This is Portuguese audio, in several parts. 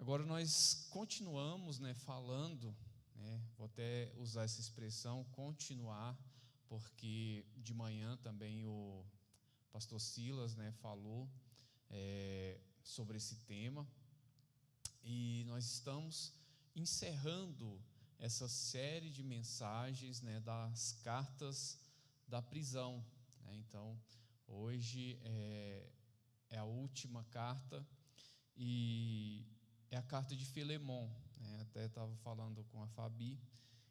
Agora nós continuamos, falando, vou até usar essa expressão, continuar, porque de manhã também o pastor Silas, falou sobre esse tema, e nós estamos encerrando essa série de mensagens, das cartas da prisão. Então, hoje é a última carta, e é a carta de Filemon. Até estava falando com a Fabi,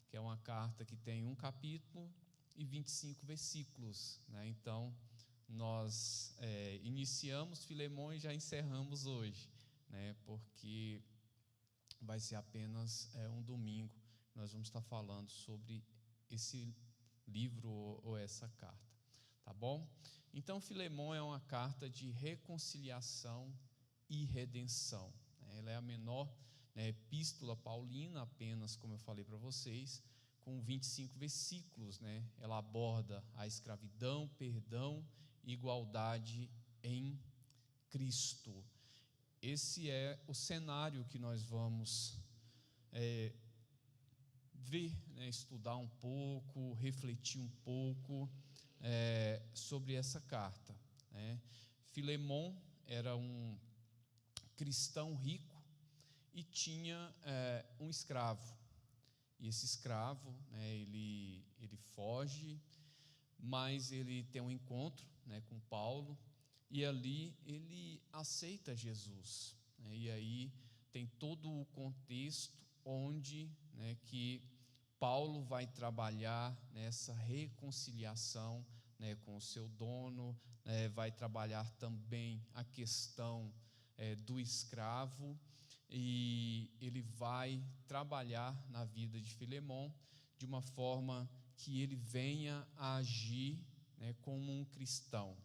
que é uma carta que tem um capítulo e 25 versículos. Então, nós iniciamos Filemon e já encerramos hoje, porque vai ser apenas um domingo. Nós vamos estar falando sobre esse livro ou essa carta, tá bom? Então, Filemon é uma carta de reconciliação e redenção. Ela é a menor epístola paulina, apenas, como eu falei para vocês, com 25 versículos. Ela aborda a escravidão, perdão e igualdade em Cristo. Esse é o cenário que nós vamos ver, estudar um pouco, refletir um pouco sobre essa carta. Filemon era um cristão rico e tinha um escravo. E esse escravo, ele foge, mas ele tem um encontro com Paulo, e ali ele aceita Jesus. E aí tem todo o contexto onde que Paulo vai trabalhar nessa reconciliação com o seu dono, vai trabalhar também a questão do escravo, e ele vai trabalhar na vida de Filemon de uma forma que ele venha a agir como um cristão.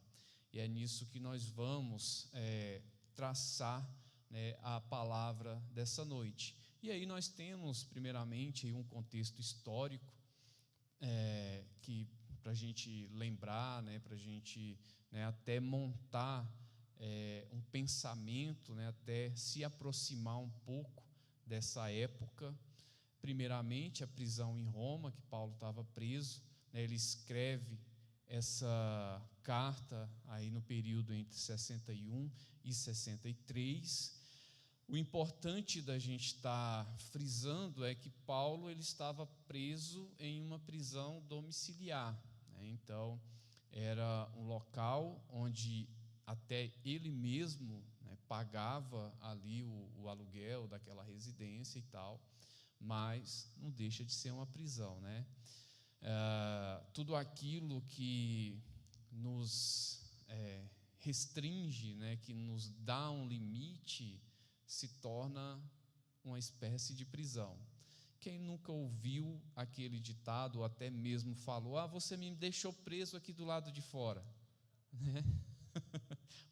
E é nisso que nós vamos traçar a palavra dessa noite. E aí nós temos, primeiramente, um contexto histórico que para a gente lembrar, para a gente até montar um pensamento, até se aproximar um pouco dessa época. Primeiramente, a prisão em Roma, que Paulo estava preso. Ele escreve essa carta aí no período entre 61 e 63. O importante da gente estar frisando é que Paulo ele estava preso em uma prisão domiciliar. Então, era um local onde até ele mesmo pagava ali o aluguel daquela residência e tal, mas não deixa de ser uma prisão. Tudo aquilo que nos restringe, que nos dá um limite, se torna uma espécie de prisão. Quem nunca ouviu aquele ditado, ou até mesmo falou: você me deixou preso aqui do lado de fora,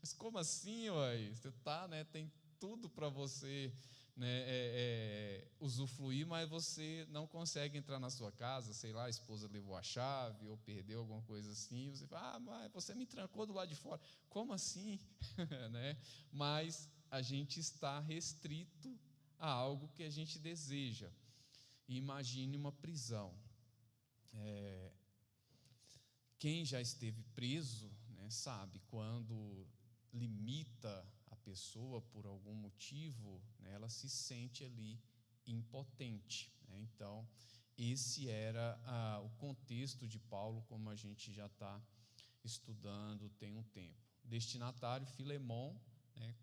Mas como assim, uai? Você tem tudo para você usufruir, mas você não consegue entrar na sua casa, sei lá, a esposa levou a chave ou perdeu alguma coisa assim, você fala: mas você me trancou do lado de fora. Como assim? Mas a gente está restrito a algo que a gente deseja. E imagine uma prisão. Quem já esteve preso sabe, quando limita a pessoa por algum motivo, ela se sente ali impotente. Então, esse era o contexto de Paulo, como a gente já está estudando tem um tempo. Destinatário, Filemon,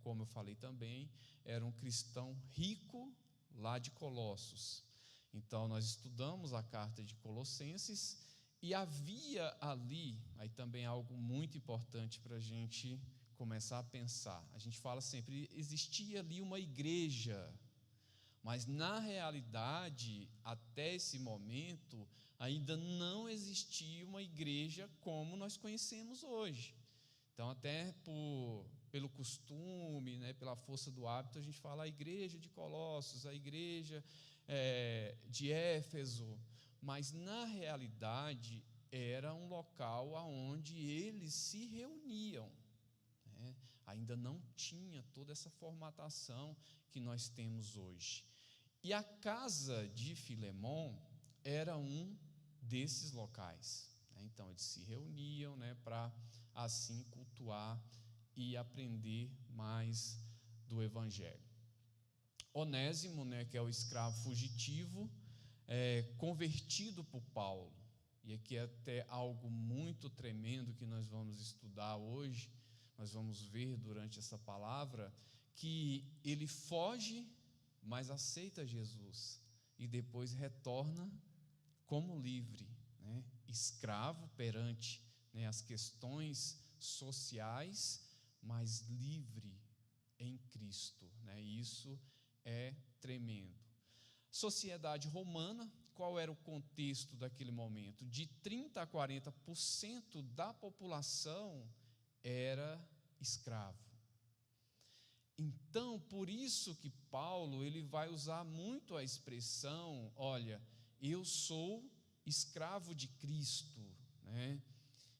como eu falei também, era um cristão rico lá de Colossos. Então, nós estudamos a carta de Colossenses, e havia ali, aí também algo muito importante para a gente começar a pensar. A gente fala sempre, existia ali uma igreja, mas na realidade, até esse momento, ainda não existia uma igreja como nós conhecemos hoje. Então, até pelo costume, pela força do hábito, a gente fala a igreja de Colossos, a igreja de Éfeso, mas na realidade era um local onde eles se reuniam. ainda não tinha toda essa formatação que nós temos hoje. E a casa de Filemon era um desses locais. Então, eles se reuniam, para assim cultuar e aprender mais do Evangelho. Onésimo, que é o escravo fugitivo, convertido por Paulo. E aqui é até algo muito tremendo que nós vamos estudar hoje, nós vamos ver durante essa palavra, que ele foge, mas aceita Jesus, e depois retorna como livre, escravo perante as questões sociais, mas livre em Cristo. Isso é tremendo. Sociedade romana, qual era o contexto daquele momento? De 30% a 40% da população era escravo. Então, por isso que Paulo ele vai usar muito a expressão, olha, eu sou escravo de Cristo,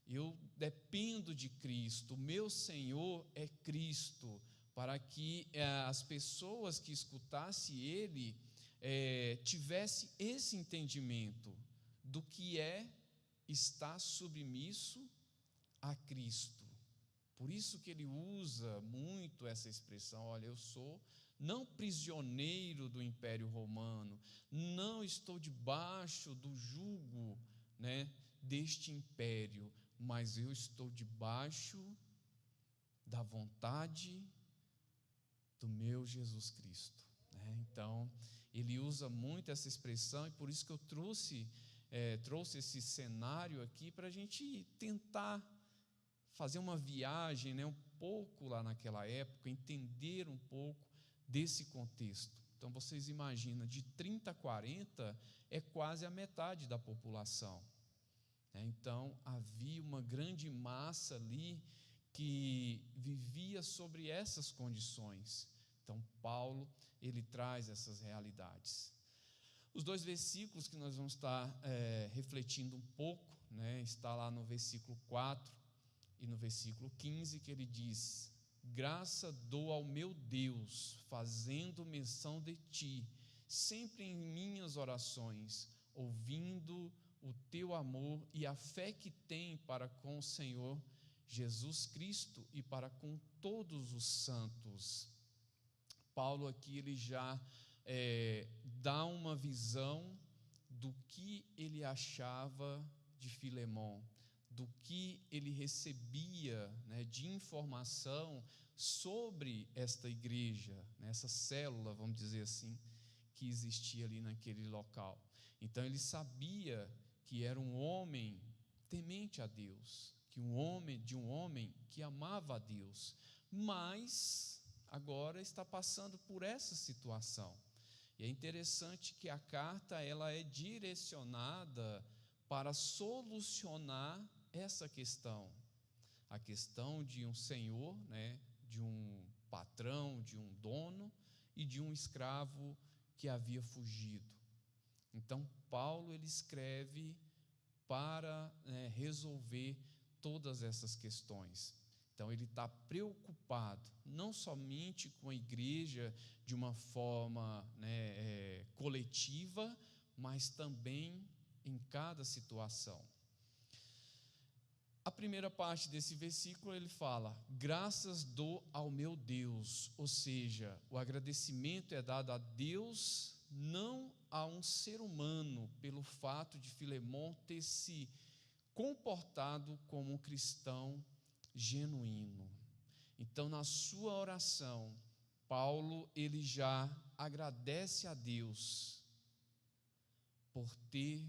eu dependo de Cristo, meu Senhor é Cristo, para que as pessoas que escutassem ele tivesse esse entendimento do que é estar submisso a Cristo. Por isso que ele usa muito essa expressão, olha, eu sou não prisioneiro do Império Romano, não estou debaixo do jugo, deste império, mas eu estou debaixo da vontade do meu Jesus Cristo. Então, ele usa muito essa expressão, e por isso que eu trouxe esse cenário aqui para a gente tentar fazer uma viagem, um pouco lá naquela época, entender um pouco desse contexto. Então, vocês imaginam, de 30 a 40 é quase a metade da população. Então, havia uma grande massa ali que vivia sobre essas condições. Então, Paulo, ele traz essas realidades. Os 2 versículos que nós vamos estar refletindo um pouco, está lá no versículo 4 e no versículo 15, que ele diz: graça dou ao meu Deus, fazendo menção de ti, sempre em minhas orações, ouvindo o teu amor e a fé que tem para com o Senhor Jesus Cristo e para com todos os santos. Paulo aqui ele já dá uma visão do que ele achava de Filemon, do que ele recebia de informação sobre esta igreja, essa célula, vamos dizer assim, que existia ali naquele local. Então ele sabia que era um homem temente a Deus, de um homem que amava a Deus, mas agora está passando por essa situação. E é interessante que a carta ela é direcionada para solucionar essa questão, a questão de um senhor, de um patrão, de um dono e de um escravo que havia fugido. Então, Paulo ele escreve para resolver todas essas questões. Então, ele está preocupado, não somente com a igreja de uma forma coletiva, mas também em cada situação. A primeira parte desse versículo ele fala: graças dou ao meu Deus, ou seja, o agradecimento é dado a Deus, não a um ser humano, pelo fato de Filemon ter se comportado como um cristão genuíno. Então, na sua oração, Paulo ele já agradece a Deus por ter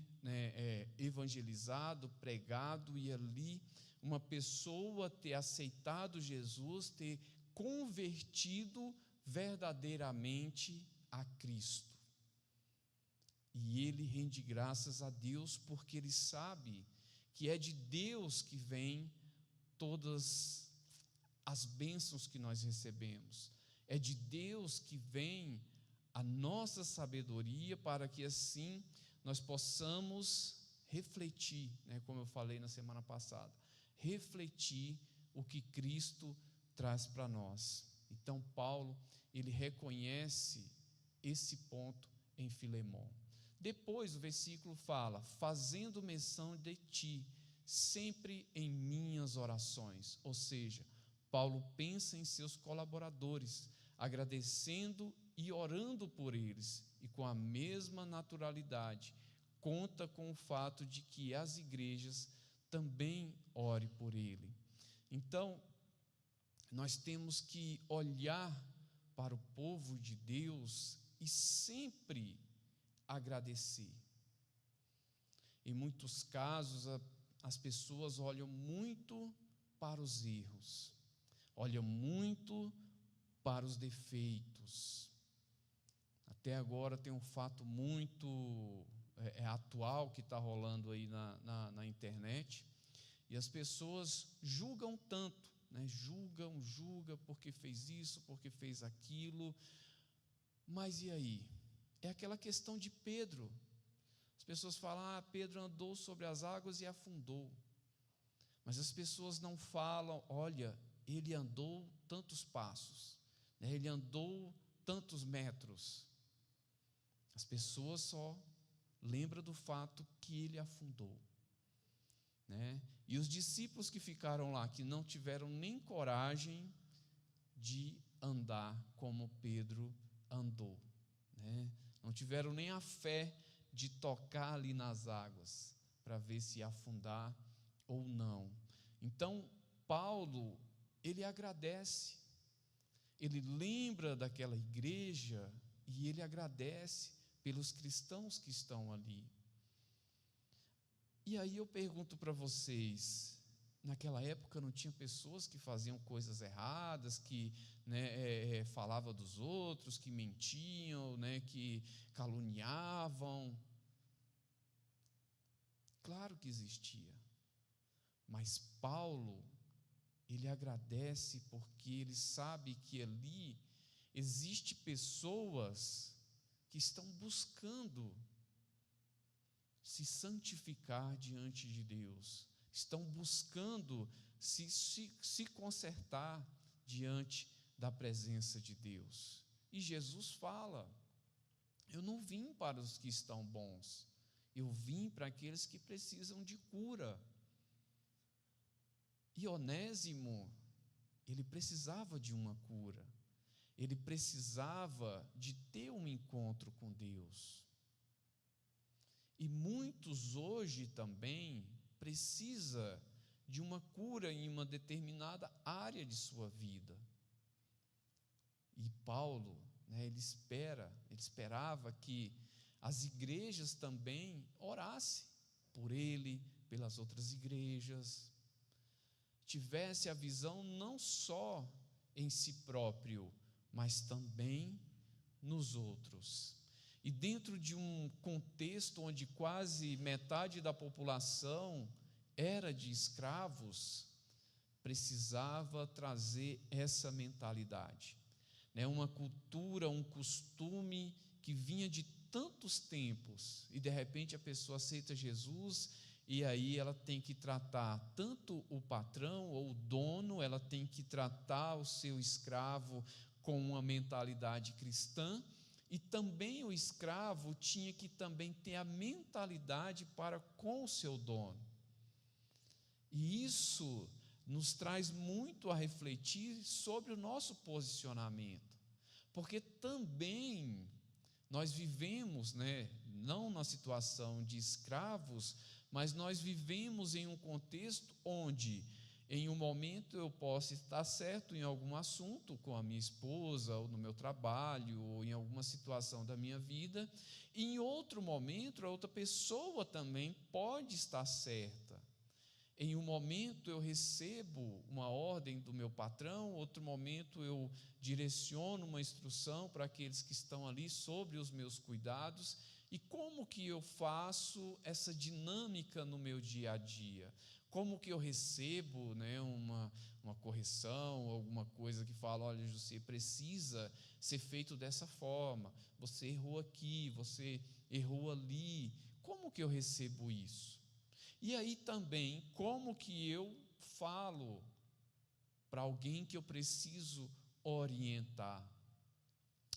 evangelizado, pregado, e ali uma pessoa ter aceitado Jesus, ter convertido verdadeiramente a Cristo. E ele rende graças a Deus porque ele sabe que é de Deus que vem todas as bênçãos que nós recebemos. É de Deus que vem a nossa sabedoria para que assim nós possamos refletir, como eu falei na semana passada, refletir o que Cristo traz para nós. Então, Paulo, ele reconhece esse ponto em Filemon. Depois o versículo fala: fazendo menção de ti, sempre em minhas orações. Ou seja, Paulo pensa em seus colaboradores, agradecendo e orando por eles, e com a mesma naturalidade, conta com o fato de que as igrejas também orem por ele. Então, nós temos que olhar para o povo de Deus e sempre agradecer. Em muitos casos, as pessoas olham muito para os erros, olham muito para os defeitos. Até agora tem um fato muito atual que está rolando aí na internet, e as pessoas julgam tanto, né? Julga porque fez isso, porque fez aquilo. Mas e aí? É aquela questão de Pedro. As pessoas falam: Pedro andou sobre as águas e afundou. Mas as pessoas não falam: olha, ele andou tantos passos, né? Ele andou tantos metros. As pessoas só lembram do fato que ele afundou, né? E os discípulos que ficaram lá, que não tiveram nem coragem de andar como Pedro andou, né? Não tiveram nem a fé de tocar ali nas águas para ver se ia afundar ou não. Então, Paulo, ele agradece, ele lembra daquela igreja e ele agradece pelos cristãos que estão ali. E aí eu pergunto para vocês, naquela época não tinha pessoas que faziam coisas erradas, que, né, falavam dos outros, que mentiam, né, que caluniavam? Claro que existia. Mas Paulo, ele agradece porque ele sabe que ali existe pessoas que estão buscando se santificar diante de Deus, estão buscando se consertar diante da presença de Deus. E Jesus fala: eu não vim para os que estão bons, eu vim para aqueles que precisam de cura. E Onésimo, ele precisava de uma cura, ele precisava de ter um encontro com Deus. E muitos hoje também precisam de uma cura em uma determinada área de sua vida. E Paulo, né, ele esperava que as igrejas também orassem por ele, pelas outras igrejas, tivesse a visão não só em si próprio, mas também nos outros. E dentro de um contexto onde quase metade da população era de escravos, precisava trazer essa mentalidade, né? Uma cultura, um costume que vinha de tantos tempos, e de repente a pessoa aceita Jesus, e aí ela tem que tratar tanto o patrão ou o dono, ela tem que tratar o seu escravo com uma mentalidade cristã, e também o escravo tinha que também ter a mentalidade para com o seu dono. E isso nos traz muito a refletir sobre o nosso posicionamento, porque também nós vivemos, né, não na situação de escravos, mas nós vivemos em um contexto onde, em um momento, eu posso estar certo em algum assunto com a minha esposa, ou no meu trabalho, ou em alguma situação da minha vida, e em outro momento, a outra pessoa também pode estar certa. Em um momento eu recebo uma ordem do meu patrão, outro momento eu direciono uma instrução para aqueles que estão ali sobre os meus cuidados. E como que eu faço essa dinâmica no meu dia a dia? Como que eu recebo, né, uma correção, alguma coisa que fala: olha, você precisa ser feito dessa forma, você errou aqui, você errou ali. Como que eu recebo isso? E aí também, como que eu falo para alguém que eu preciso orientar.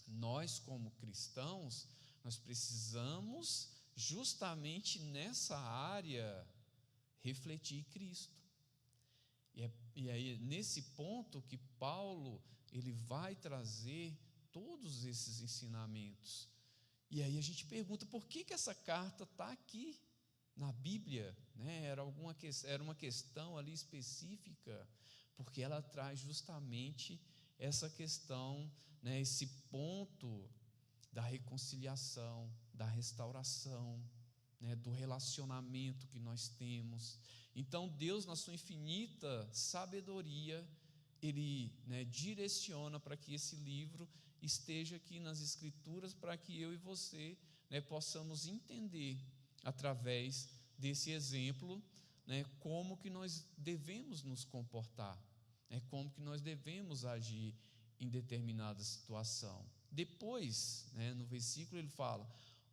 Nós, como cristãos, nós precisamos, justamente nessa área, refletir Cristo. E aí, nesse ponto que Paulo, ele vai trazer todos esses ensinamentos. E aí a gente pergunta, por que essa carta está aqui na Bíblia? Né? Era uma questão ali específica, porque ela traz justamente essa questão, né, esse ponto da reconciliação, da restauração, né, do relacionamento que nós temos. Então Deus, na sua infinita sabedoria, Ele, né, direciona para que esse livro esteja aqui nas Escrituras, para que eu e você, né, possamos entender, através desse exemplo, né, como que nós devemos nos comportar, né, como que nós devemos agir em determinada situação. Depois, né, no versículo ele fala: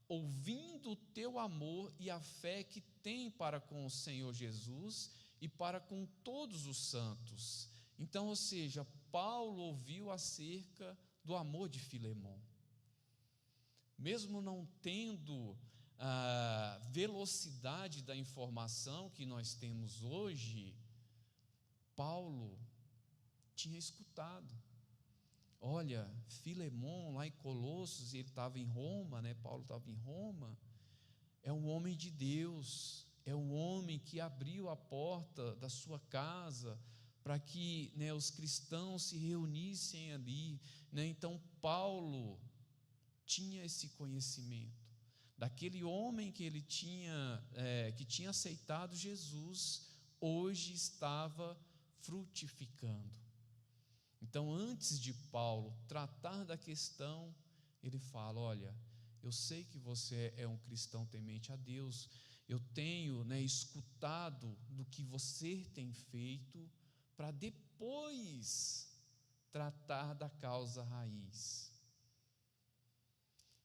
ouvindo o teu amor e a fé que tem para com o Senhor Jesus e para com todos os santos. Então, ou seja, Paulo ouviu acerca do amor de Filemon. Mesmo não tendo a velocidade da informação que nós temos hoje, Paulo tinha escutado. Olha, Filemon lá em Colossos, ele estava em Roma, né? Paulo estava em Roma, é um homem de Deus, é um homem que abriu a porta da sua casa para que, né, os cristãos se reunissem ali, né? Então Paulo tinha esse conhecimento daquele homem que ele tinha, que tinha aceitado Jesus, hoje estava frutificando. Então, antes de Paulo tratar da questão, ele fala: olha, eu sei que você é um cristão temente a Deus, eu tenho, né, escutado do que você tem feito, para depois tratar da causa raiz.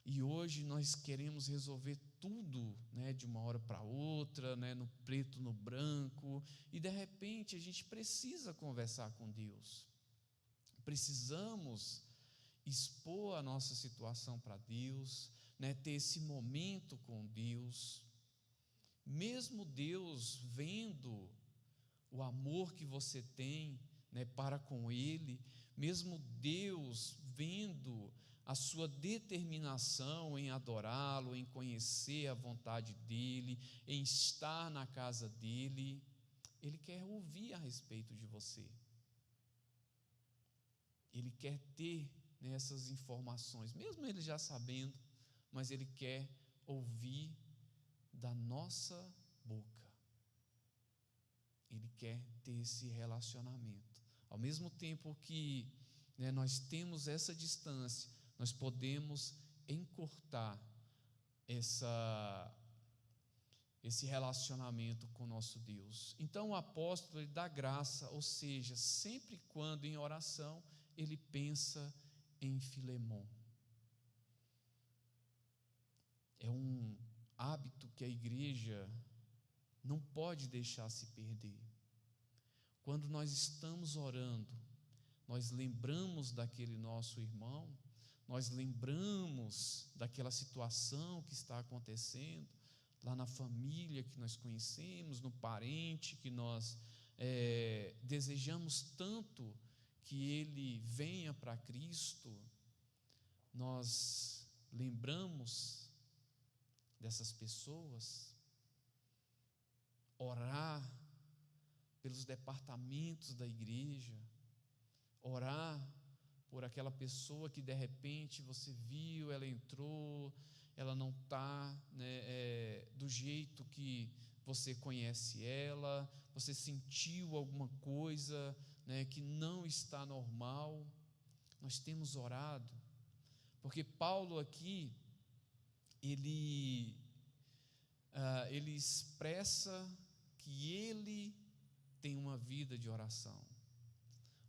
E hoje nós queremos resolver tudo, né, de uma hora para outra, né, no preto, no branco, e de repente a gente precisa conversar com Deus. Precisamos expor a nossa situação para Deus, né, ter esse momento com Deus. Mesmo Deus vendo o amor que você tem, né, para com Ele, mesmo Deus vendo a sua determinação em adorá-lo, em conhecer a vontade dEle, em estar na casa dEle, Ele quer ouvir a respeito de você. Ele quer ter, né, essas informações, mesmo ele já sabendo, mas ele quer ouvir da nossa boca. Ele quer ter esse relacionamento. Ao mesmo tempo que, né, nós temos essa distância, nós podemos encurtar esse relacionamento com o nosso Deus. Então o apóstolo, ele dá graça, ou seja, sempre quando em oração, ele pensa em Filemon. É um hábito que a igreja não pode deixar se perder. Quando nós estamos orando, nós lembramos daquele nosso irmão, nós lembramos daquela situação que está acontecendo lá na família que nós conhecemos, no parente que nós desejamos tanto que ele venha para Cristo. Nós lembramos dessas pessoas, orar pelos departamentos da igreja, orar por aquela pessoa que de repente você viu, ela entrou, ela não está, né, do jeito que você conhece ela, você sentiu alguma coisa, né, que não está normal. Nós temos orado, porque Paulo aqui, ele expressa que ele tem uma vida de oração,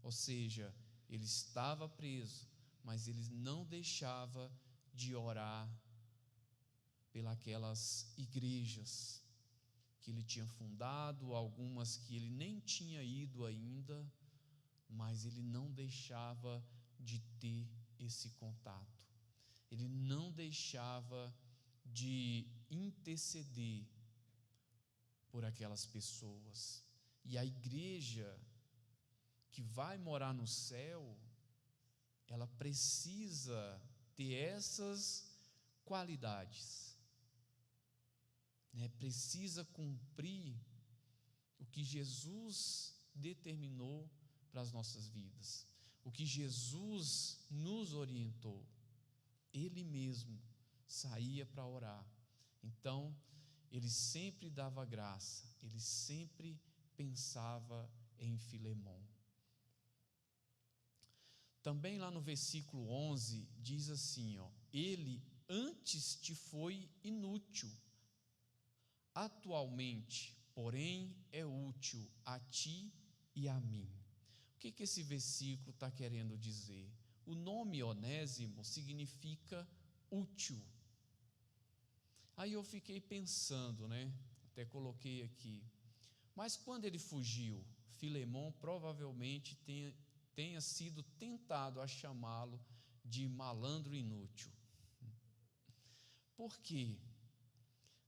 ou seja, ele estava preso, mas ele não deixava de orar pelas igrejas que ele tinha fundado, algumas que ele nem tinha ido ainda, mas ele não deixava de ter esse contato. Ele não deixava de interceder por aquelas pessoas. E a igreja que vai morar no céu, ela precisa ter essas qualidades, né? Precisa cumprir o que Jesus determinou para as nossas vidas, o que Jesus nos orientou. Ele mesmo saía para orar. Então, ele sempre dava graça, ele sempre pensava em Filemon. Também lá no versículo 11, diz assim, ele antes te foi inútil, atualmente, porém, é útil a ti e a mim. O que esse versículo está querendo dizer? O nome Onésimo significa útil. Aí eu fiquei pensando, né? Até coloquei aqui. Mas quando ele fugiu, Filemon provavelmente tenha sido tentado a chamá-lo de malandro inútil. Por quê?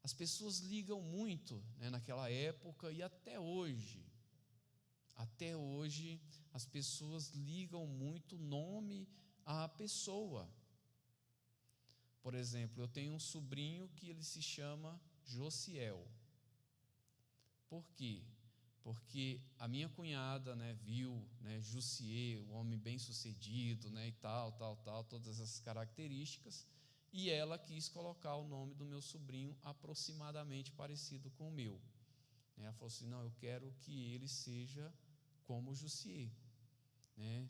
As pessoas ligam muito, né, naquela época e até hoje. Até hoje, as pessoas ligam muito o nome à pessoa. Por exemplo, eu tenho um sobrinho que ele se chama Josiel. Por quê? Porque a minha cunhada, né, viu, né, Jussier, um homem bem-sucedido, né, e tal, todas essas características, e ela quis colocar o nome do meu sobrinho aproximadamente parecido com o meu. Ela falou assim, não, eu quero que ele seja como Jussier, né?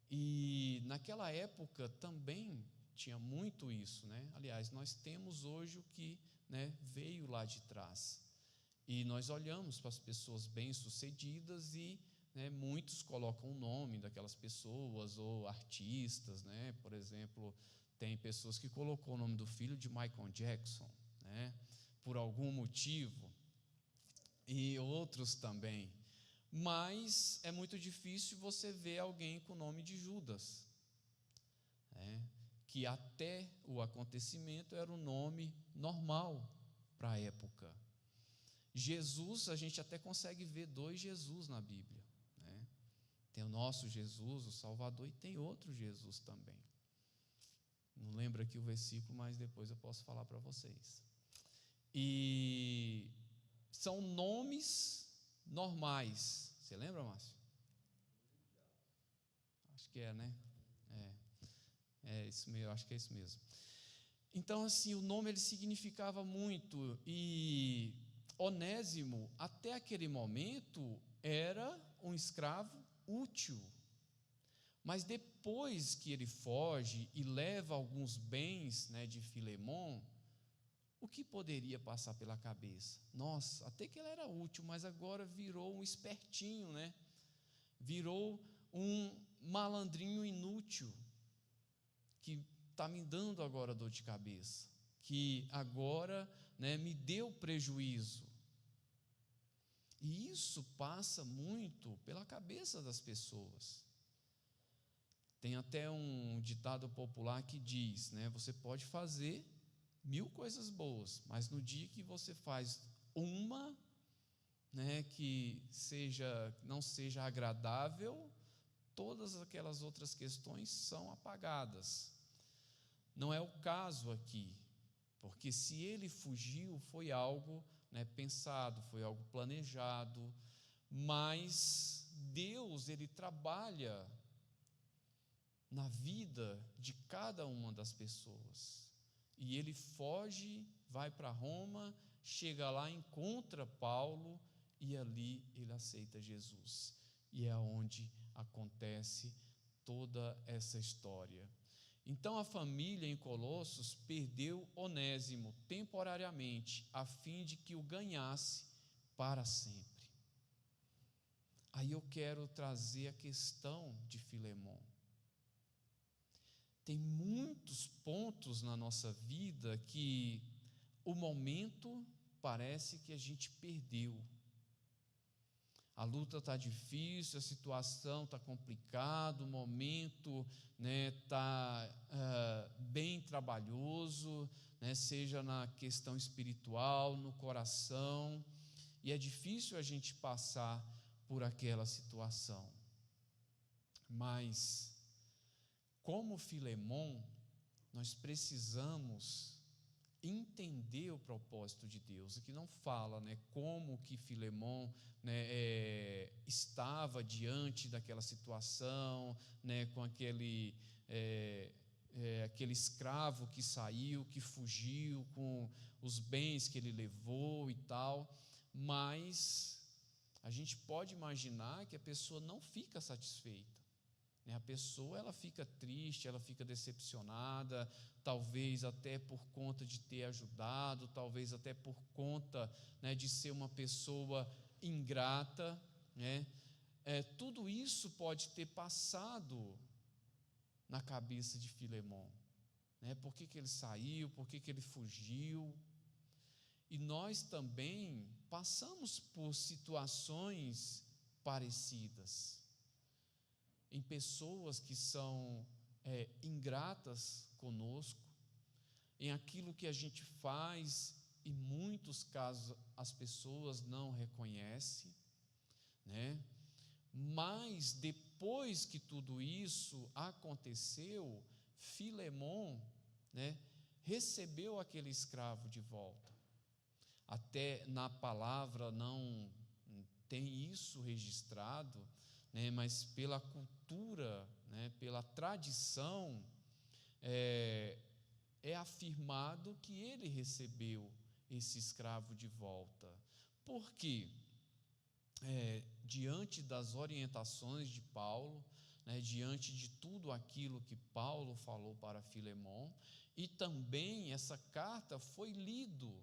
E naquela época também tinha muito isso, né? Aliás, nós temos hoje o que, né, veio lá de trás. E nós olhamos para as pessoas bem-sucedidas e, né, muitos colocam o nome daquelas pessoas, ou artistas, né? Por exemplo, tem pessoas que colocou o nome do filho de Michael Jackson, né, por algum motivo, e outros também. Mas é muito difícil você ver alguém com o nome de Judas, né, que até o acontecimento era um nome normal para a época. Jesus, a gente até consegue ver 2 Jesus na Bíblia, né? Tem o nosso Jesus, o Salvador, e tem outro Jesus também. Não lembro aqui o versículo, mas depois eu posso falar para vocês. E são nomes normais. Você lembra, Márcio? Acho que é, né? É isso mesmo, acho que é isso mesmo. Então, assim, o nome ele significava muito, e Onésimo, até aquele momento, era um escravo útil. Mas depois que ele foge e leva alguns bens, né, de Filemon, o que poderia passar pela cabeça? Nossa, até que ele era útil, mas agora virou um espertinho, né? Virou um malandrinho inútil, que está me dando agora dor de cabeça, que agora, né, me deu prejuízo. E isso passa muito pela cabeça das pessoas. Tem até um ditado popular que diz, né, você pode fazer 1000 coisas boas, mas no dia que você faz uma, né, que não seja agradável, todas aquelas outras questões são apagadas. Não é o caso aqui, porque se ele fugiu, foi algo, né, pensado, foi algo planejado, mas Deus, ele trabalha na vida de cada uma das pessoas. E ele foge, vai para Roma, chega lá, encontra Paulo, e ali ele aceita Jesus. E é onde acontece toda essa história. Então a família em Colossos perdeu Onésimo temporariamente, a fim de que o ganhasse para sempre. Aí eu quero trazer a questão de Filemon. Tem muitos pontos na nossa vida que o momento parece que a gente perdeu, A luta está difícil, a situação está complicada, o momento está bem trabalhoso, seja na questão espiritual, no coração, e é difícil a gente passar por aquela situação. Mas, como Filemon, nós precisamos entender o propósito de Deus. Aqui não fala como que Filemon estava diante daquela situação, com aquele escravo que saiu, que fugiu com os bens que ele levou e tal, mas a gente pode imaginar que a pessoa não fica satisfeita. A pessoa ela fica triste, ela fica decepcionada, talvez até por conta de ter ajudado, talvez até por conta de ser uma pessoa ingrata, tudo isso pode ter passado na cabeça de Filemon, por que ele saiu, por que ele fugiu. E nós também passamos por situações parecidas, em pessoas que são ingratas conosco, em aquilo que a gente faz, em muitos casos as pessoas não reconhecem, mas depois que tudo isso aconteceu, Filemon recebeu aquele escravo de volta. Até na palavra não tem isso registrado, mas pela cultura, pela tradição, é afirmado que ele recebeu esse escravo de volta. Por quê? Diante das orientações de Paulo, diante de tudo aquilo que Paulo falou para Filemon, e também essa carta foi lida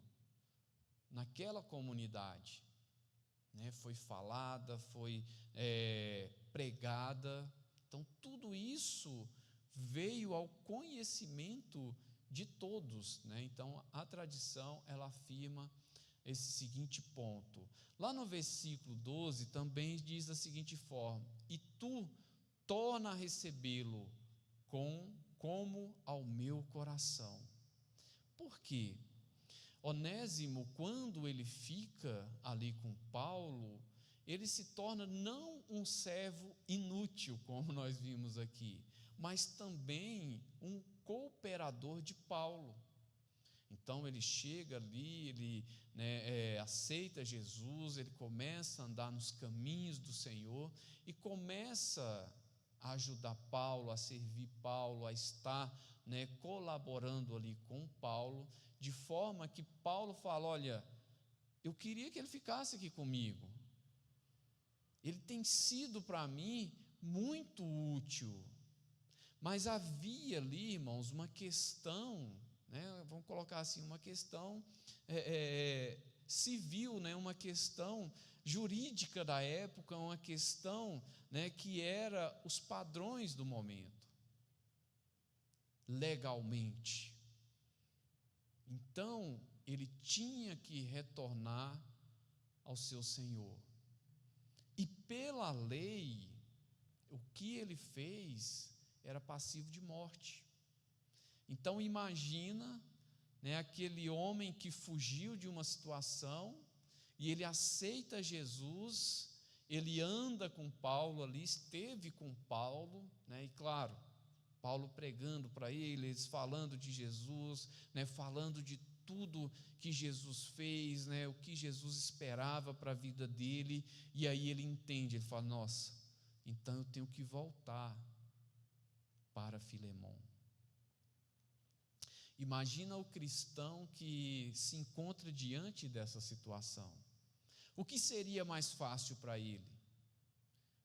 naquela comunidade, foi falada, foi pregada. Então tudo isso veio ao conhecimento de todos, Então a tradição ela afirma esse seguinte ponto. Lá no versículo 12 também diz da seguinte forma: e tu torna a recebê-lo como ao meu coração. Por quê? Onésimo, quando ele fica ali com Paulo, ele se torna não um servo inútil, como nós vimos aqui, mas também um cooperador de Paulo. Então ele chega ali, ele aceita Jesus, ele começa a andar nos caminhos do Senhor e começa a ajudar Paulo, a servir Paulo, a estar colaborando ali com Paulo, de forma que Paulo fala: olha, eu queria que ele ficasse aqui comigo, ele tem sido para mim muito útil. Mas havia ali, irmãos, uma questão, vamos colocar assim, uma questão civil, uma questão jurídica da época, uma questão que era os padrões do momento, legalmente. Então, ele tinha que retornar ao seu Senhor. E pela lei, o que ele fez era passivo de morte. Então imagina, aquele homem que fugiu de uma situação e ele aceita Jesus, ele anda com Paulo ali, esteve com Paulo, e claro, Paulo pregando para eles, falando de Jesus, falando de tudo que Jesus fez, o que Jesus esperava para a vida dele, e aí ele entende, ele fala: nossa, então eu tenho que voltar para Filemon. Imagina o cristão que se encontra diante dessa situação. O que seria mais fácil para ele?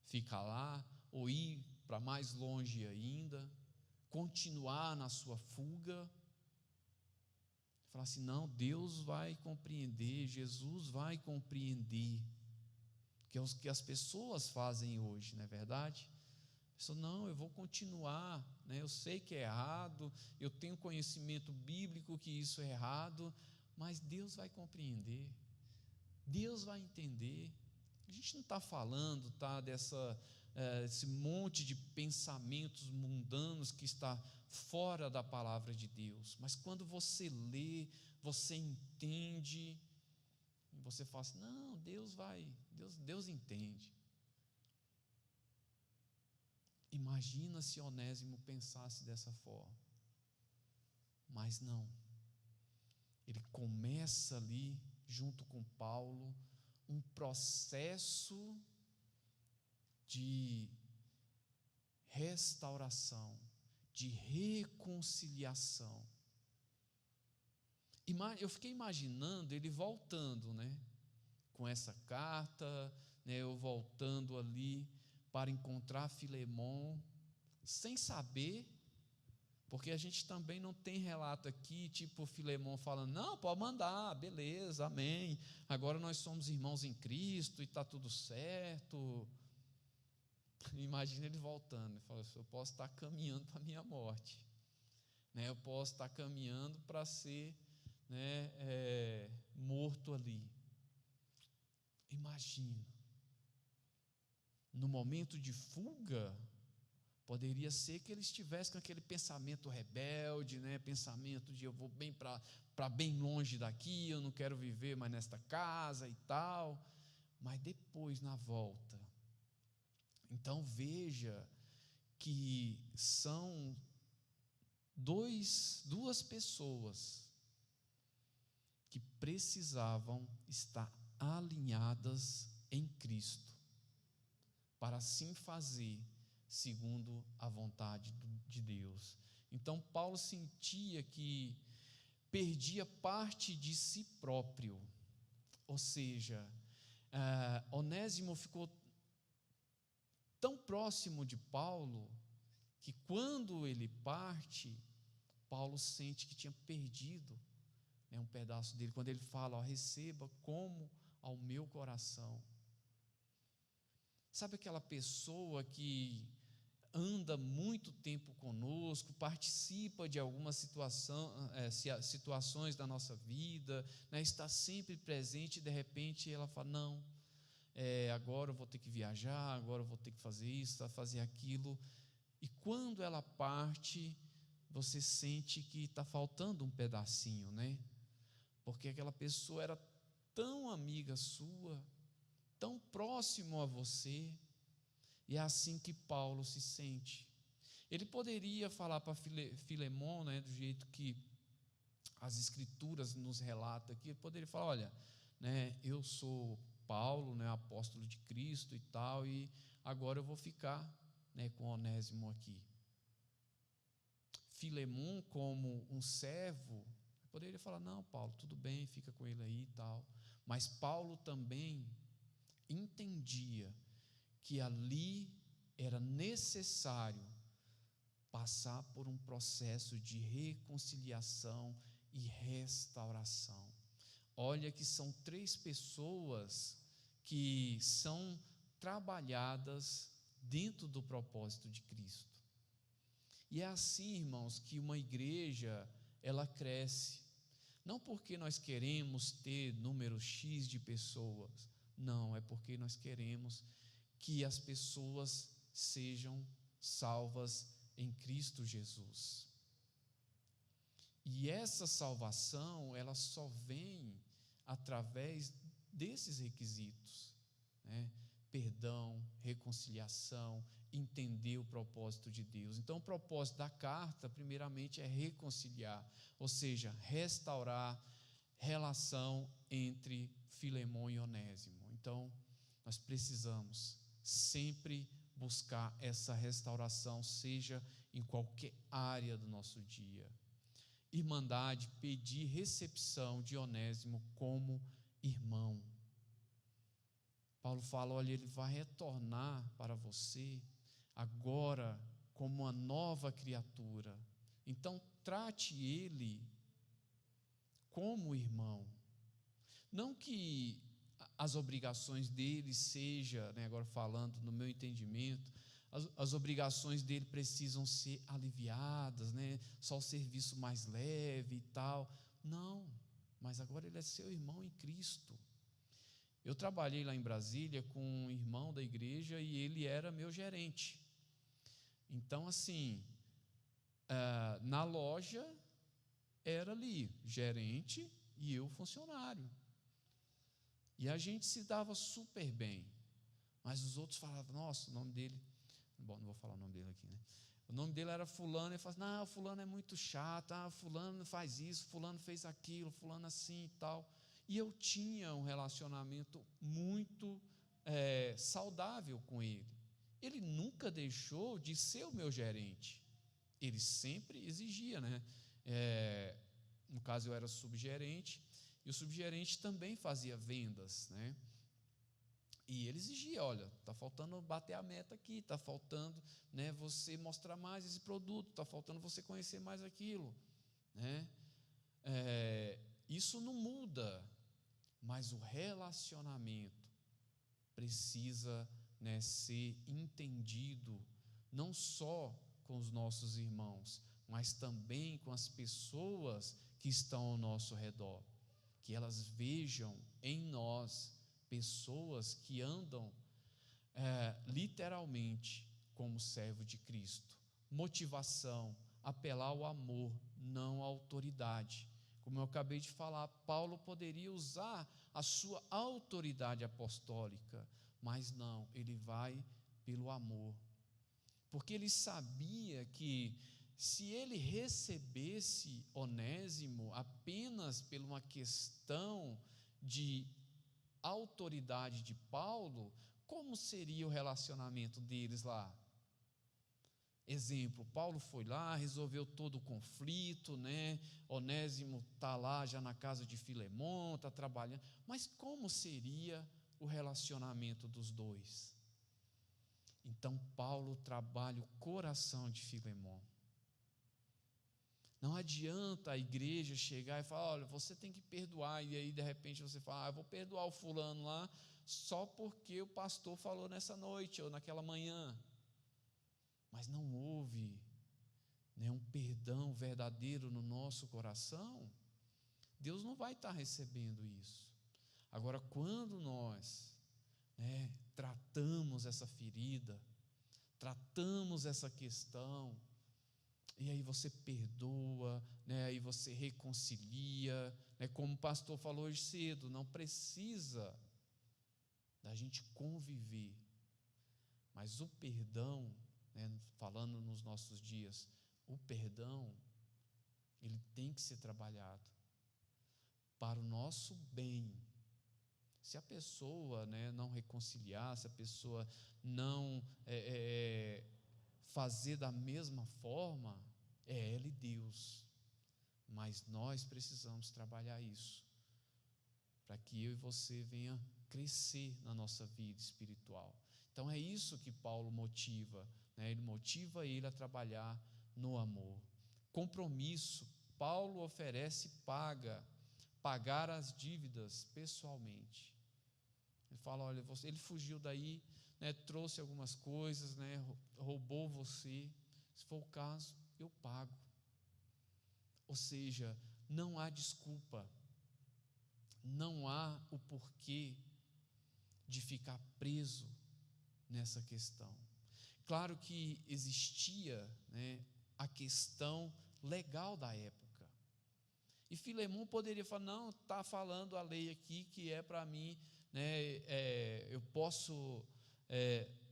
Ficar lá ou ir para mais longe ainda? Continuar na sua fuga? Falar assim: não, Deus vai compreender, Jesus vai compreender. Que é o que as pessoas fazem hoje, não é verdade? A pessoa: não, eu vou continuar, eu sei que é errado, eu tenho conhecimento bíblico que isso é errado, mas Deus vai compreender, Deus vai entender, A gente não está falando, tá, esse monte de pensamentos mundanos que está fora da palavra de Deus, mas quando você lê, você entende, e você fala assim, não, Deus entende. Imagina se Onésimo pensasse dessa forma, mas não. Ele começa ali, junto com Paulo, um processo de restauração, de reconciliação. Eu fiquei imaginando ele voltando, né, com essa carta, né, eu voltando ali para encontrar Filemon, sem saber, porque a gente também não tem relato aqui, tipo Filemon falando, não, pode mandar, beleza, amém, agora nós somos irmãos em Cristo e está tudo certo. Imagina ele voltando, ele fala assim, eu posso estar caminhando para a minha morte, né, eu posso estar caminhando para ser, né, morto ali. Imagina, no momento de fuga, poderia ser que ele estivesse com aquele pensamento rebelde, né? Pensamento de eu vou bem para bem longe daqui, eu não quero viver mais nesta casa e tal. Mas depois, na volta, então veja que são duas pessoas que precisavam estar alinhadas em Cristo, para assim fazer segundo a vontade de Deus. Então Paulo sentia que perdia parte de si próprio, ou seja, Onésimo ficou tão próximo de Paulo, que quando ele parte, Paulo sente que tinha perdido, né, um pedaço dele, quando ele fala, receba como ao meu coração. Sabe aquela pessoa que anda muito tempo conosco, participa de algumas situações da nossa vida, né, está sempre presente, e de repente ela fala, não, agora eu vou ter que viajar, agora eu vou ter que fazer isso, fazer aquilo, e quando ela parte, você sente que está faltando um pedacinho, né? Porque aquela pessoa era tão amiga sua, tão próximo a você, e é assim que Paulo se sente. Ele poderia falar para Filemon, né, do jeito que as Escrituras nos relatam aqui, ele poderia falar, olha, né, eu sou Paulo, né, apóstolo de Cristo e tal, e agora eu vou ficar, né, com Onésimo aqui. Filemon, como um servo, poderia falar, não, Paulo, tudo bem, fica com ele aí e tal, mas Paulo também entendia que ali era necessário passar por um processo de reconciliação e restauração. Olha que são 3 pessoas que são trabalhadas dentro do propósito de Cristo. E é assim, irmãos, que uma igreja, ela cresce. Não porque nós queremos ter número X de pessoas, não, é porque nós queremos que as pessoas sejam salvas em Cristo Jesus. E essa salvação, ela só vem através desses requisitos, né? Perdão, reconciliação, entender o propósito de Deus. Então, o propósito da carta, primeiramente, é reconciliar, ou seja, restaurar relação entre Filemon e Onésimo. Então, nós precisamos sempre buscar essa restauração, seja em qualquer área do nosso dia. Irmandade, pedir recepção de Onésimo como irmão. Paulo fala, olha, ele vai retornar para você agora como uma nova criatura. Então, trate ele como irmão. Não que as obrigações dele sejam, né, agora falando no meu entendimento, as obrigações dele precisam ser aliviadas, né, só o serviço mais leve e tal. Não, mas agora ele é seu irmão em Cristo. Eu trabalhei lá em Brasília com um irmão da igreja e ele era meu gerente. Então, assim, na loja era ali, gerente e eu funcionário. E a gente se dava super bem. Mas os outros falavam, nossa, o nome dele... Bom, não vou falar o nome dele aqui, né? O nome dele era fulano, e falavam, não, fulano é muito chato, fulano faz isso, fulano fez aquilo, fulano assim e tal. E eu tinha um relacionamento muito saudável com ele. Ele nunca deixou de ser o meu gerente. Ele sempre exigia, né? No caso, eu era subgerente, e o subgerente também fazia vendas, né? E ele exigia, olha, está faltando bater a meta aqui, está faltando, né, você mostrar mais esse produto, está faltando você conhecer mais aquilo, né? Isso não muda, mas o relacionamento precisa, né, ser entendido, não só com os nossos irmãos, mas também com as pessoas que estão ao nosso redor, que elas vejam em nós pessoas que andam literalmente como servo de Cristo. Motivação, apelar ao amor, não à autoridade. Como eu acabei de falar, Paulo poderia usar a sua autoridade apostólica, mas não, ele vai pelo amor. Porque ele sabia que se ele recebesse Onésimo apenas por uma questão de autoridade de Paulo, como seria o relacionamento deles lá? Exemplo, Paulo foi lá, resolveu todo o conflito, né? Onésimo está lá já na casa de Filemon, está trabalhando, mas como seria o relacionamento dos dois? Então Paulo trabalha o coração de Filemon. Não adianta a igreja chegar e falar, olha, você tem que perdoar, e aí de repente você fala, eu vou perdoar o fulano lá, só porque o pastor falou nessa noite, ou naquela manhã. Mas não houve, né, um perdão verdadeiro no nosso coração, Deus não vai estar recebendo isso. Agora, quando nós, né, tratamos essa ferida, tratamos essa questão, e aí você perdoa, né, aí você reconcilia, né, como o pastor falou hoje cedo, não precisa da gente conviver, mas o perdão, né, falando nos nossos dias, o perdão, ele tem que ser trabalhado para o nosso bem. Se a pessoa, né, não reconciliar, se a pessoa não fazer da mesma forma, é ela e Deus, mas nós precisamos trabalhar isso, para que eu e você venha crescer na nossa vida espiritual. Então é isso que Paulo motiva, né? Ele motiva ele a trabalhar no amor. Compromisso, Paulo oferece pagar as dívidas pessoalmente. Ele fala, olha, ele fugiu daí, né, trouxe algumas coisas, né, roubou você, se for o caso, eu pago. Ou seja, não há desculpa, não há o porquê de ficar preso nessa questão. Claro que existia, né, a questão legal da época, e Filemon poderia falar, não, está falando a lei aqui que é para mim, né, eu posso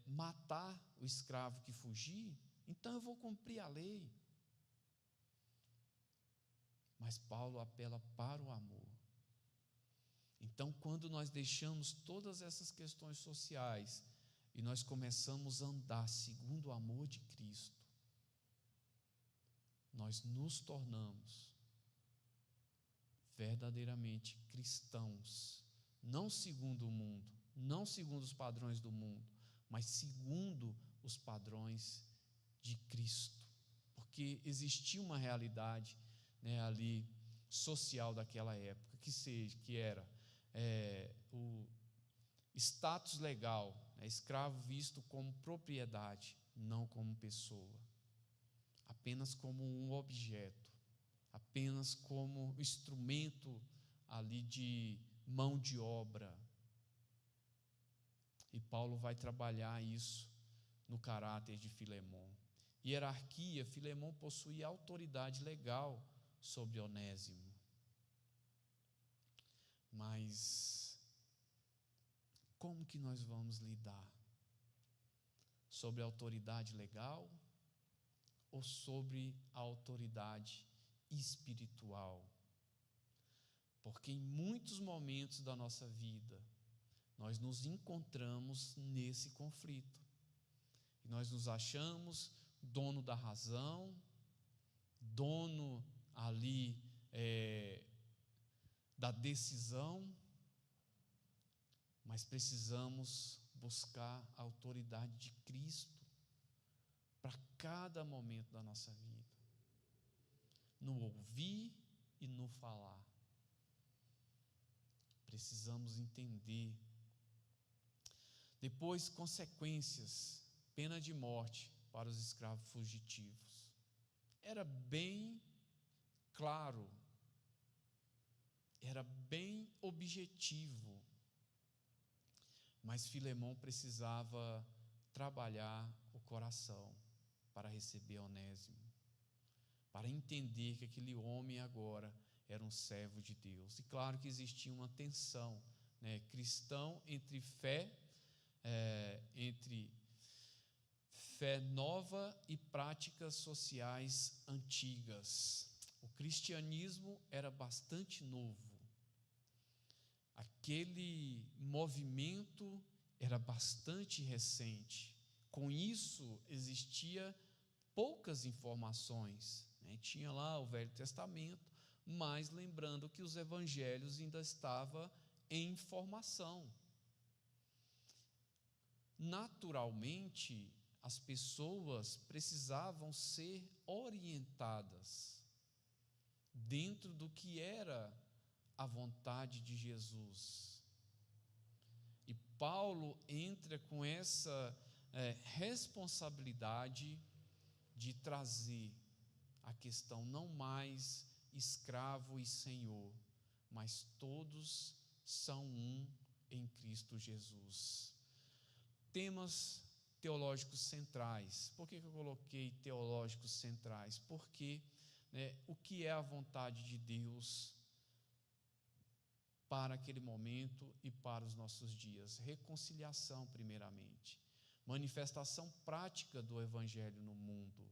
matar o escravo que fugir, então eu vou cumprir a lei. Mas Paulo apela para o amor. Então, quando nós deixamos todas essas questões sociais e nós começamos a andar segundo o amor de Cristo, nós nos tornamos verdadeiramente cristãos, não segundo o mundo, não segundo os padrões do mundo, mas segundo os padrões de Cristo, porque existia uma realidade, né, ali social daquela época, que era o status legal, né, escravo visto como propriedade, não como pessoa, apenas como um objeto, apenas como instrumento ali de mão de obra. E Paulo vai trabalhar isso no caráter de Filemon. Hierarquia, Filemon possuía autoridade legal sobre Onésimo. Mas como que nós vamos lidar? Sobre a autoridade legal ou sobre a autoridade espiritual? Porque em muitos momentos da nossa vida, nós nos encontramos nesse conflito. E nós nos achamos dono da razão, dono ali da decisão, mas precisamos buscar a autoridade de Cristo para cada momento da nossa vida, no ouvir e no falar. Precisamos entender. Depois, consequências, pena de morte para os escravos fugitivos. Era bem claro, era bem objetivo, mas Filemon precisava trabalhar o coração para receber Onésimo, para entender que aquele homem agora era um servo de Deus. E claro que existia uma tensão, cristão entre fé nova e práticas sociais antigas. O cristianismo era bastante novo. Aquele movimento era bastante recente. Com isso, existia poucas informações. Tinha lá o Velho Testamento, mas lembrando que os evangelhos ainda estavam em formação. Naturalmente, as pessoas precisavam ser orientadas dentro do que era a vontade de Jesus. E Paulo entra com essa responsabilidade de trazer a questão não mais escravo e senhor, mas todos são um em Cristo Jesus. Temas teológicos centrais. Por que eu coloquei teológicos centrais? Porque o que é a vontade de Deus para aquele momento e para os nossos dias? Reconciliação, primeiramente. Manifestação prática do Evangelho no mundo.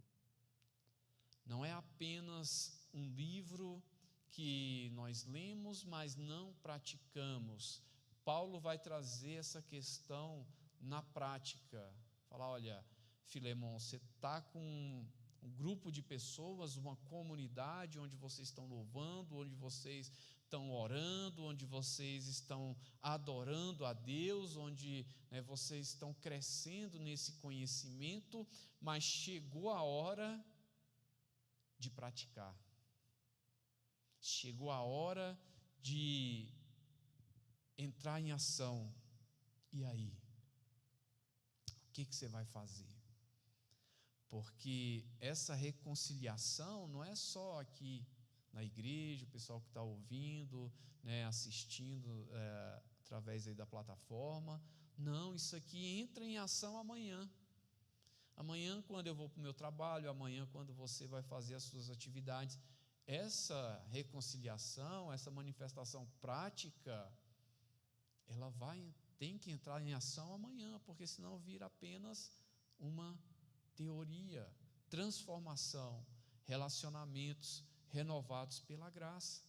Não é apenas um livro que nós lemos, mas não praticamos. Paulo vai trazer essa questão na prática. Falar, olha, Filemon, você está com um grupo de pessoas, uma comunidade onde vocês estão louvando, onde vocês estão orando, onde vocês estão adorando a Deus, onde vocês estão crescendo nesse conhecimento, mas chegou a hora de praticar. Chegou a hora de entrar em ação. E aí? O que você vai fazer? Porque essa reconciliação não é só aqui na igreja, o pessoal que está ouvindo, assistindo através aí da plataforma. Não, isso aqui entra em ação amanhã. Amanhã, quando eu vou para o meu trabalho, amanhã, quando você vai fazer as suas atividades, essa reconciliação, essa manifestação prática, ela tem que entrar em ação amanhã, porque senão vira apenas uma teoria, transformação, relacionamentos renovados pela graça.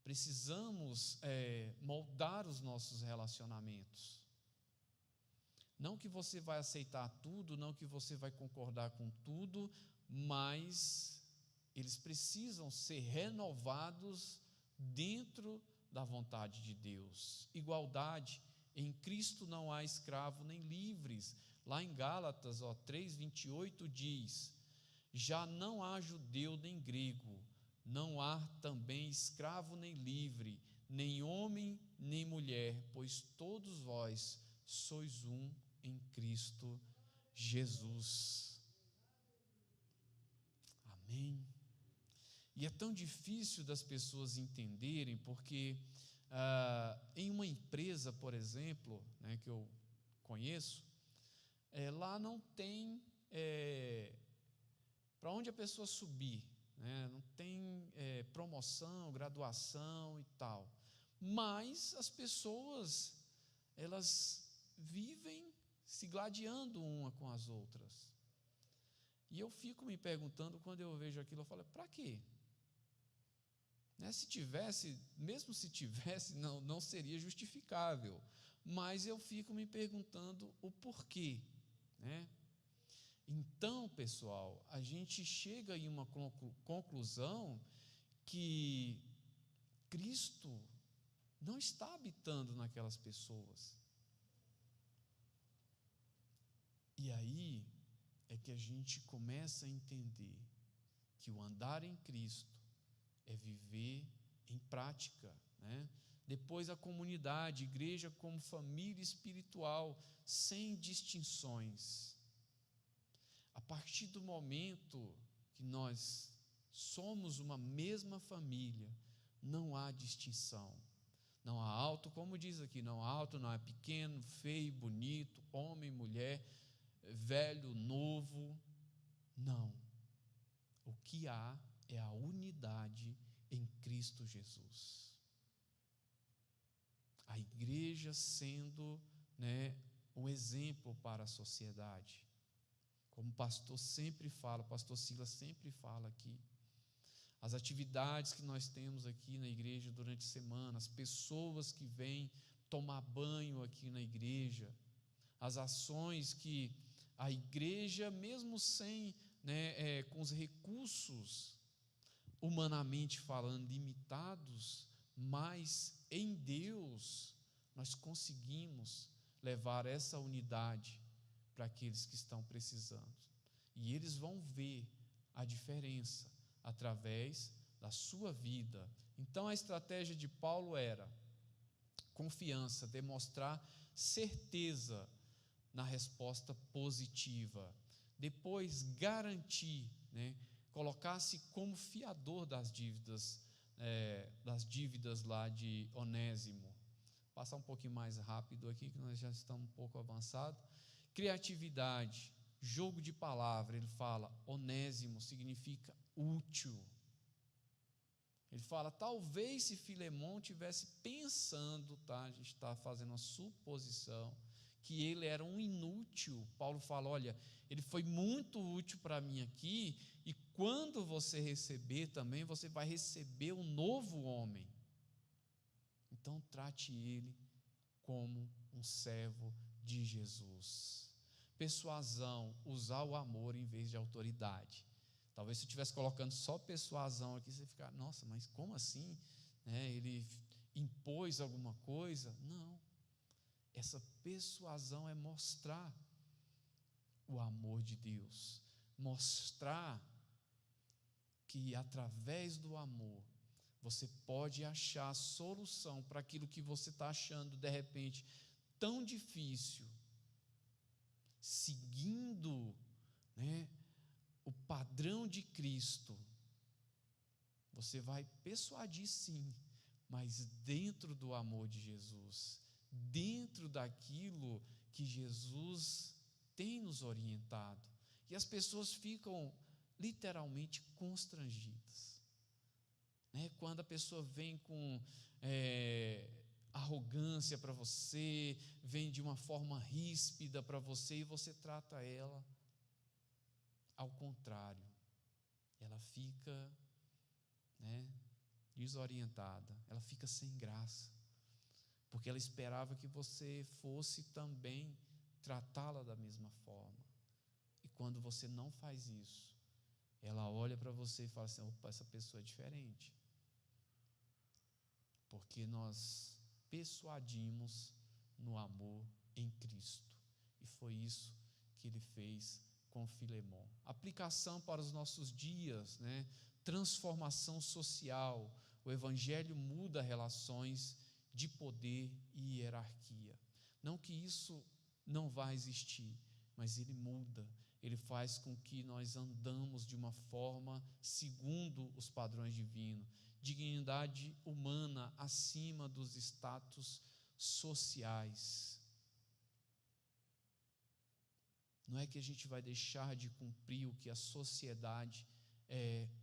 Precisamos moldar os nossos relacionamentos. Não que você vai aceitar tudo, não que você vai concordar com tudo, mas eles precisam ser renovados dentro da vontade de Deus. Igualdade, em Cristo não há escravo nem livres. Lá em Gálatas 3:28 diz: já não há judeu nem grego, não há também escravo nem livre, nem homem nem mulher, pois todos vós sois um em Cristo Jesus. Amém. E é tão difícil das pessoas entenderem, porque Em uma empresa, por exemplo, né, que eu conheço, lá não tem para onde a pessoa subir, né, não tem promoção, graduação e tal, mas as pessoas, elas vivem se gladiando uma com as outras. E eu fico me perguntando, quando eu vejo aquilo, eu falo, para quê? Se tivesse, mesmo se tivesse, não seria justificável, mas eu fico me perguntando o porquê, né? Então, pessoal, a gente chega em uma conclusão que Cristo não está habitando naquelas pessoas. E aí é que a gente começa a entender que o andar em Cristo é viver em prática, né? Depois a comunidade, igreja como família espiritual, sem distinções. A partir do momento que nós somos uma mesma família, não há distinção. Não há alto, como diz aqui, não há alto, não há pequeno, feio, bonito, homem, mulher, velho, novo. Não. O que há é a unidade em Cristo Jesus. A igreja sendo, né, um exemplo para a sociedade. Como o pastor sempre fala, o pastor Silas sempre fala aqui, as atividades que nós temos aqui na igreja durante a semana, as pessoas que vêm tomar banho aqui na igreja, as ações que a igreja, mesmo sem, com os recursos, humanamente falando, limitados, mas em Deus nós conseguimos levar essa unidade para aqueles que estão precisando. E eles vão ver a diferença através da sua vida. Então a estratégia de Paulo era confiança, demonstrar certeza na resposta positiva. Depois garantir, colocar-se como fiador das dívidas lá de Onésimo. Vou passar um pouquinho mais rápido aqui, que nós já estamos um pouco avançados. Criatividade, jogo de palavra. Ele fala, Onésimo significa útil. Ele fala, talvez se Filemão tivesse pensando, a gente está fazendo uma suposição, que ele era um inútil. Paulo fala, olha, ele foi muito útil para mim aqui, e quando você receber também, você vai receber um novo homem. Então trate ele como um servo de Jesus. Persuasão, usar o amor em vez de autoridade. Talvez se eu estivesse colocando só persuasão aqui, você ficar, nossa, mas como assim? Ele impôs alguma coisa? Não. Essa persuasão é mostrar o amor de Deus, mostrar que através do amor você pode achar a solução para aquilo que você está achando de repente tão difícil, seguindo, o padrão de Cristo. Você vai persuadir sim, mas dentro do amor de Jesus, dentro daquilo que Jesus tem nos orientado. E as pessoas ficam literalmente constrangidas, quando a pessoa vem com arrogância para você, vem de uma forma ríspida para você, e você trata ela ao contrário. Ela fica desorientada, ela fica sem graça, porque ela esperava que você fosse também tratá-la da mesma forma. E quando você não faz isso, ela olha para você e fala assim, opa, essa pessoa é diferente. Porque nós persuadimos no amor em Cristo. E foi isso que ele fez com Filemão. Aplicação para os nossos dias, transformação social. O evangelho muda relações de poder e hierarquia. Não que isso não vá existir, mas ele muda. Ele faz com que nós andamos de uma forma segundo os padrões divinos, dignidade humana acima dos status sociais. Não é que a gente vai deixar de cumprir o que a sociedade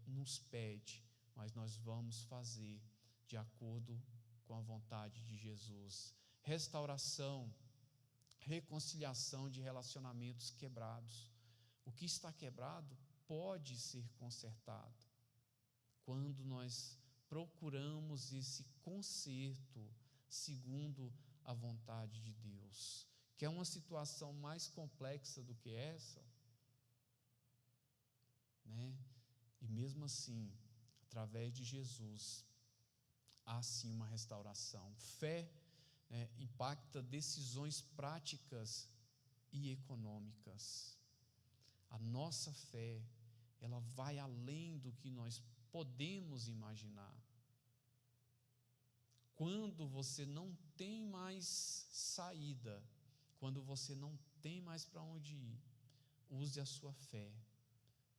nos pede, mas nós vamos fazer de acordo com a vontade de Jesus. Restauração, reconciliação de relacionamentos quebrados. O que está quebrado pode ser consertado quando nós procuramos esse conserto segundo a vontade de Deus. Que é uma situação mais complexa do que essa, né? E mesmo assim, através de Jesus, há sim uma restauração. Fé, né, impacta decisões práticas e econômicas. A nossa fé, ela vai além do que nós podemos imaginar. Quando você não tem mais saída, quando você não tem mais para onde ir, use a sua fé,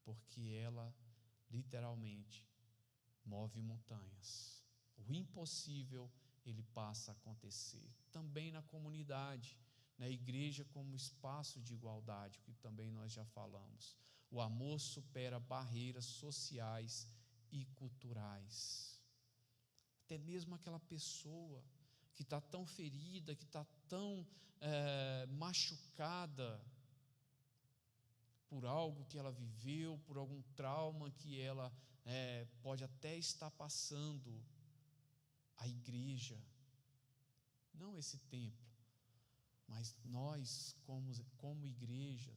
porque ela literalmente move montanhas. O impossível, ele passa a acontecer. Também na comunidade, na igreja como espaço de igualdade, o que também nós já falamos. O amor supera barreiras sociais e culturais. Até mesmo aquela pessoa que está tão ferida, que está tão machucada por algo que ela viveu, por algum trauma que ela pode até estar passando. A igreja, não esse templo, mas nós como igreja,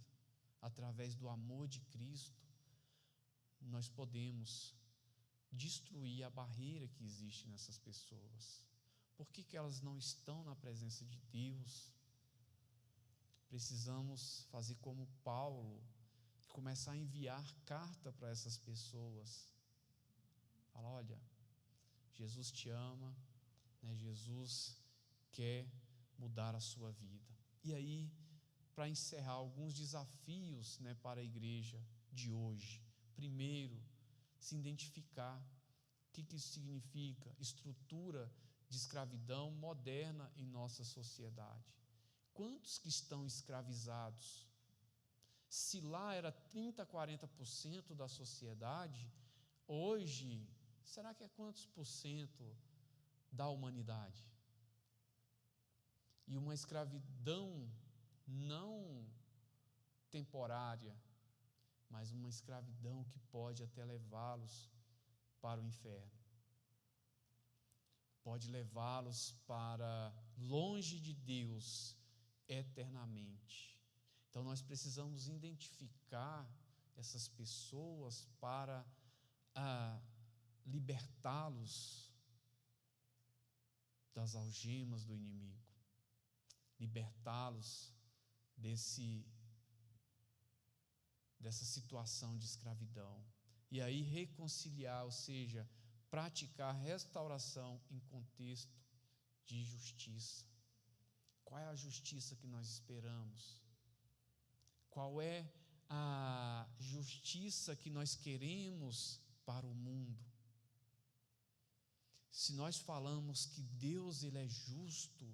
através do amor de Cristo, nós podemos destruir a barreira que existe nessas pessoas. Por que elas não estão na presença de Deus? Precisamos fazer como Paulo, começar a enviar carta para essas pessoas. Fala, olha, Jesus te ama, né? Jesus quer mudar a sua vida. E aí, para encerrar, alguns desafios, né, para a igreja de hoje. Primeiro, se identificar. O que isso significa? Estrutura de escravidão moderna em nossa sociedade. Quantos que estão escravizados? Se lá era 30%, 40% da sociedade, hoje, será que é quantos por cento da humanidade? E uma escravidão não temporária, mas uma escravidão que pode até levá-los para o inferno. Pode levá-los para longe de Deus eternamente. Então nós precisamos identificar essas pessoas para libertá-los das algemas do inimigo, libertá-los dessa situação de escravidão, e aí reconciliar, ou seja, praticar restauração em contexto de justiça. Qual é a justiça que nós esperamos? Qual é a justiça que nós queremos para o mundo? Se nós falamos que Deus, Ele é justo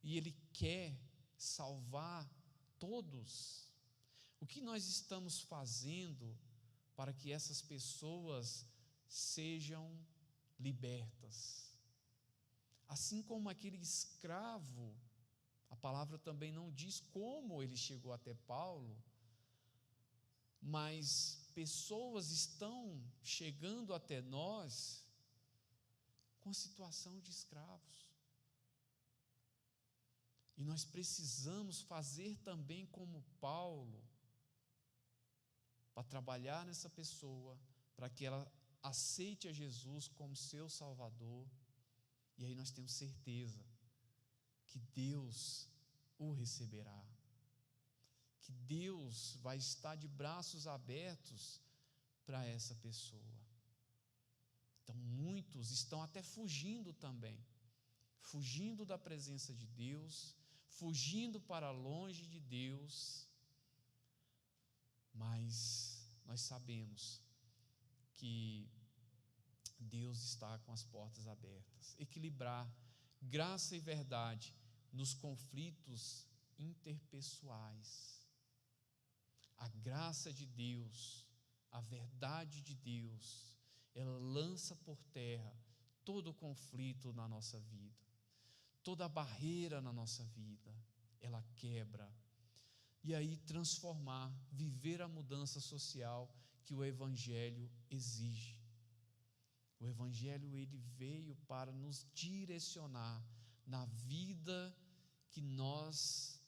e Ele quer salvar todos, o que nós estamos fazendo para que essas pessoas sejam libertas? Assim como aquele escravo, a palavra também não diz como ele chegou até Paulo, mas pessoas estão chegando até nós com situação de escravos. E nós precisamos fazer também como Paulo, para trabalhar nessa pessoa, para que ela aceite a Jesus como seu Salvador. E aí nós temos certeza que Deus o receberá, que Deus vai estar de braços abertos para essa pessoa. Então muitos estão até fugindo também, fugindo da presença de Deus, fugindo para longe de Deus, mas nós sabemos que Deus está com as portas abertas. Equilibrar graça e verdade nos conflitos interpessoais. A graça de Deus, a verdade de Deus, ela lança por terra todo o conflito na nossa vida, toda a barreira na nossa vida, ela quebra. E aí transformar, viver a mudança social que o Evangelho exige. O Evangelho, ele veio para nos direcionar na vida que nós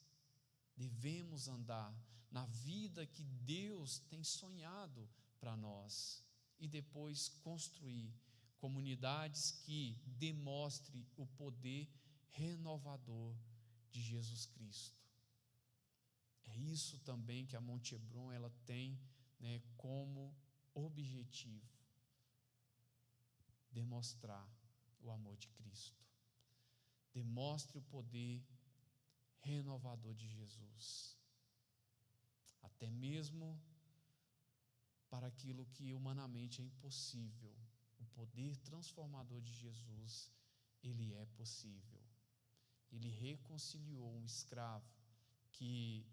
devemos andar, na vida que Deus tem sonhado para nós, e depois construir comunidades que demonstrem o poder renovador de Jesus Cristo. É isso também que a Monte Hebron ela tem, como objetivo, demonstrar o amor de Cristo. Demonstre o poder renovador de Jesus, até mesmo para aquilo que humanamente é impossível. O poder transformador de Jesus, ele é possível. Ele reconciliou um escravo que,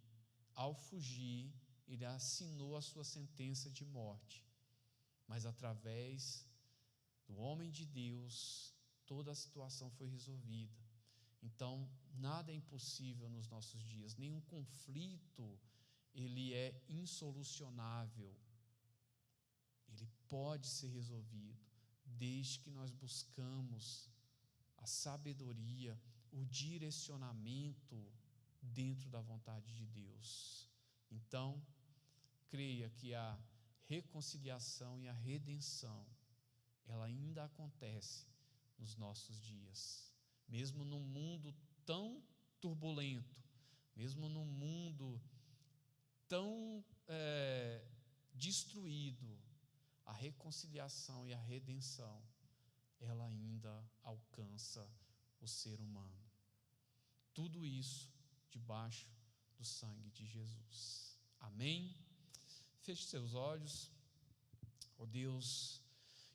ao fugir, ele assinou a sua sentença de morte, mas através do homem de Deus, toda a situação foi resolvida. Então, nada é impossível nos nossos dias, nenhum conflito, ele é insolucionável. Ele pode ser resolvido, desde que nós buscamos a sabedoria, o direcionamento dentro da vontade de Deus. Então, creia que a reconciliação e a redenção, ela ainda acontece nos nossos dias. Mesmo num mundo tão turbulento, mesmo num mundo tão destruído, a reconciliação e a redenção, ela ainda alcança o ser humano. Tudo isso debaixo do sangue de Jesus. Amém? Feche seus olhos. Ó Deus,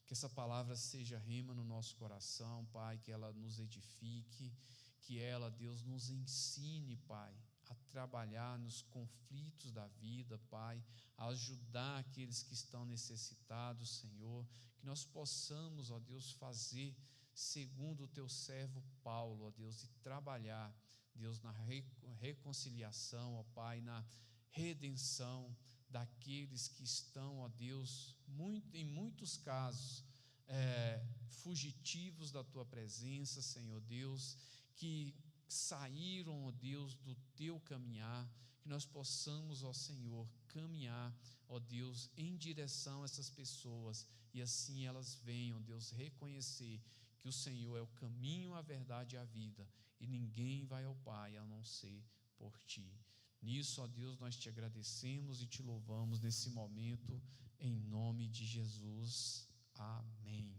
que essa palavra seja rema no nosso coração, Pai, que ela nos edifique, que ela, Deus, nos ensine, Pai, a trabalhar nos conflitos da vida, Pai, a ajudar aqueles que estão necessitados, Senhor, que nós possamos, ó Deus, fazer segundo o Teu servo Paulo, ó Deus, e trabalhar, Deus, na reconciliação, ó Pai, na redenção daqueles que estão, ó Deus, em muitos casos, fugitivos da Tua presença, Senhor Deus, que saíram, ó Deus, do Teu caminhar, que nós possamos, ó Senhor, caminhar, ó Deus, em direção a essas pessoas, e assim elas venham, Deus, reconhecer que o Senhor é o caminho, a verdade e a vida, e ninguém vai ao Pai a não ser por Ti. Nisso, ó Deus, nós Te agradecemos e Te louvamos nesse momento, em nome de Jesus. Amém.